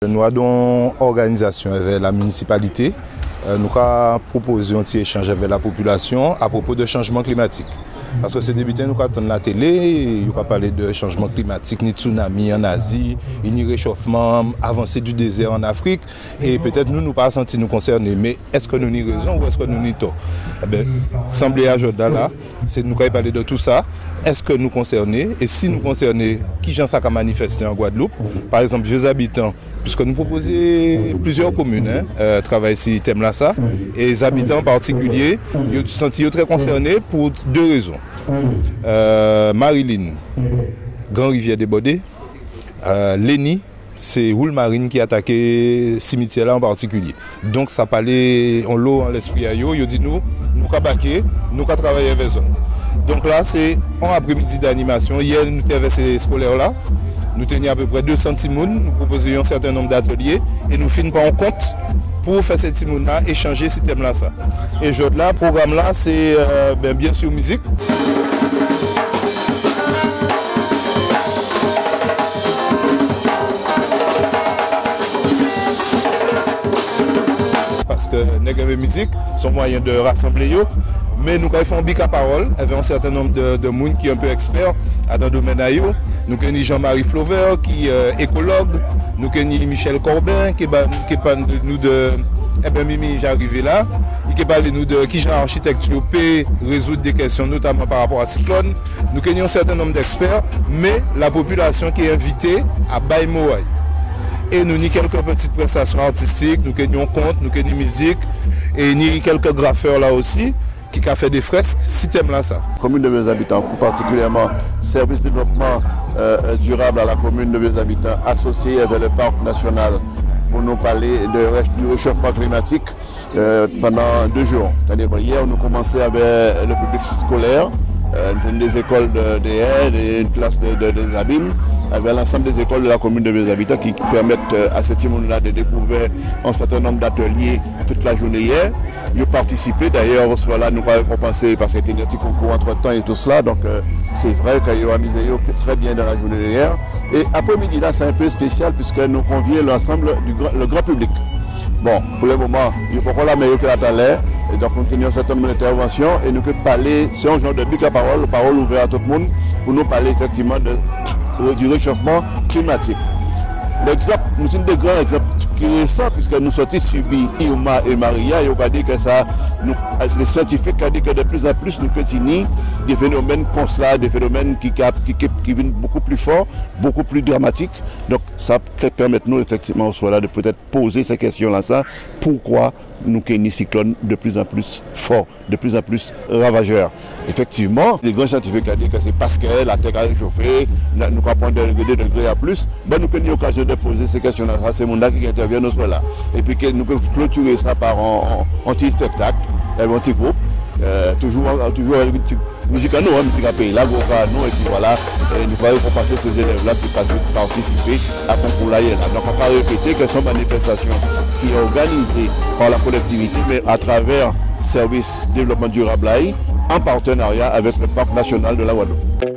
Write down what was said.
Nous avons une organisation avec la municipalité. Nous avons proposé un petit échange avec la population à propos de changement climatique. Parce que ces débutants, nous avons la télé, nous avons parlé de changement climatique, ni tsunami en Asie, ni réchauffement avancé du désert en Afrique. Et peut-être nous pas senti nous concerner. Mais est-ce que nous avons raison ou est-ce que nous avons tort? Eh bien, semblé à Jordan là, c'est nous avons parlé de tout ça. Est-ce que nous concernés? Et si nous concernés, qui j'en sais qu'à manifester en Guadeloupe? Par exemple, vieux habitants, puisque nous proposons plusieurs communes travaillent ici thème là ça. Et les habitants en particulier, ils ont senti très concernés pour deux raisons. Marilyn, Grand Rivière débordée. Léni, c'est Roule Marine qui a attaqué ce cimetière là en particulier. Donc ça parlait en l'eau, en l'esprit à eux. Ils dit nous avons baqué, nous avons travaillé avec eux. Donc là, c'est un après-midi d'animation. Hier, nous avons ces scolaires là. Nous tenions à peu près 200 timounes, nous proposions un certain nombre d'ateliers et nous finissons par en compte pour faire ces timounes là, échanger ces thèmes là. Et aujourd'hui, le programme là, c'est bien sûr musique. Parce que la musique, son moyen de rassembler. Mais nous avons fait un bic à parole avec un certain nombre de monde qui est un peu expert dans le domaine. Nous avons Jean-Marie Flover qui est écologue. Nous avons Michel Corbin qui parle de nous de. Eh bien, Mimi, j'arrive là. Il parle de nous de qui, genre, architecture peut résoudre des questions, notamment par rapport à cyclone. Nous avons un certain nombre d'experts, mais la population qui est invitée à Baïmoaï. Et nous avons quelques petites prestations artistiques, nous avons contes, nous avons musique, et nous avons quelques graffeurs là aussi qui a fait des fresques, si thème là ça. Commune de Vieux Habitants, plus particulièrement service développement durable à la commune de Vieux Habitants, associé avec le parc national pour nous parler du réchauffement climatique pendant 2 jours. C'est-à-dire hier, nous commençons avec le public scolaire, des écoles de Haye et une classe des Abîmes, avec l'ensemble des écoles de la commune de Vieux Habitants qui permettent à ces gens-là de découvrir un certain nombre d'ateliers toute la journée hier. Ils ont participé, d'ailleurs, voilà, nous avons compensé parce que c'était un petit concours entre-temps et tout cela, donc c'est vrai qu'ils ont amusé très bien dans la journée d'hier. Et après-midi, là, c'est un peu spécial puisque nous convions l'ensemble le grand public. Bon, pour le moment, il n'y a pas la meilleure que la talère. Et donc, nous avons un certain nombre d'interventions et nous pouvons parler, c'est un genre de bic à parole ouverte à tout le monde, pour nous parler effectivement du réchauffement climatique. L'exemple, nous avons des grands exemples qui sont récents, puisque nous sommes subis Irma et Maria, et on va dire que ça, les scientifiques ont dit que de plus en plus nous continuons des phénomènes comme cela, des phénomènes qui viennent beaucoup plus forts, beaucoup plus dramatiques. Donc ça permet nous effectivement là de peut-être poser ces questions-là, ça, pourquoi nous avons des cyclones de plus en plus forts, de plus en plus ravageurs. Effectivement, les grands scientifiques ont dit que c'est parce que la Terre a réchauffé, nous avons prendre des degrés à plus, ben nous avons l'occasion de poser ces questions-là, c'est mon qui intervient dans cela. Et puis que nous pouvons clôturer ça par un petit spectacle, un petit groupe, toujours avec une petite musique à nous, musique à pays, là, nous, et puis voilà, et nous allons passer ces élèves-là qui peuvent participer à concours là. Donc on va répéter que ce sont manifestations qui sont organisées par la collectivité, mais à travers Service Développement Durable en partenariat avec le Parc National de la Guadeloupe.